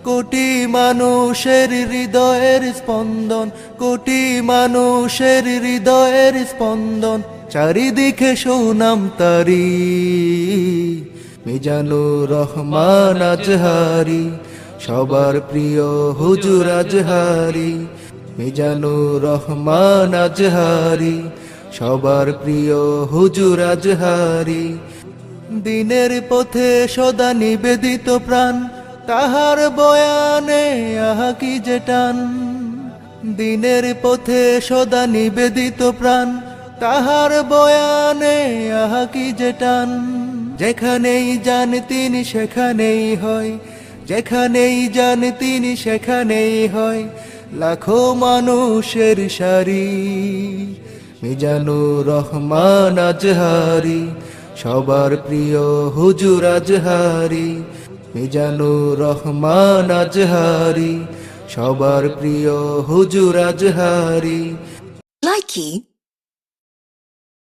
কোটি মানুষের হৃদয়ের স্পন্দন, কোটি মানুষের হৃদয়ের স্পন্দন, চারিদিকে সুনাম তারি। মিজানুর রহমান আজহারি, সবার প্রিয় হুজুর আজহারি। মিজানুর রহমান আজহারি, সবার প্রিয় হুজুর আজহারি। দিনের পথে সদা নিবেদিত প্রাণ, তাহার বয়ানে আহা কি যে টান। দিনের পথে সদা নিবেদিত প্রাণ, তাহার বয়ানে আহা কি যে টান। যেখানেই যান তিনি সেখানেই হয়, যেখানেই যান তিনি সেখানেই হয় লাখো মানুষের সারি। মিজানুর রহমান আজহারি, সবার প্রিয় হুজুর আজহারি। মিজানুর রহমান আজহারি, সবার প্রিয় হুজুর আজহারি। Likey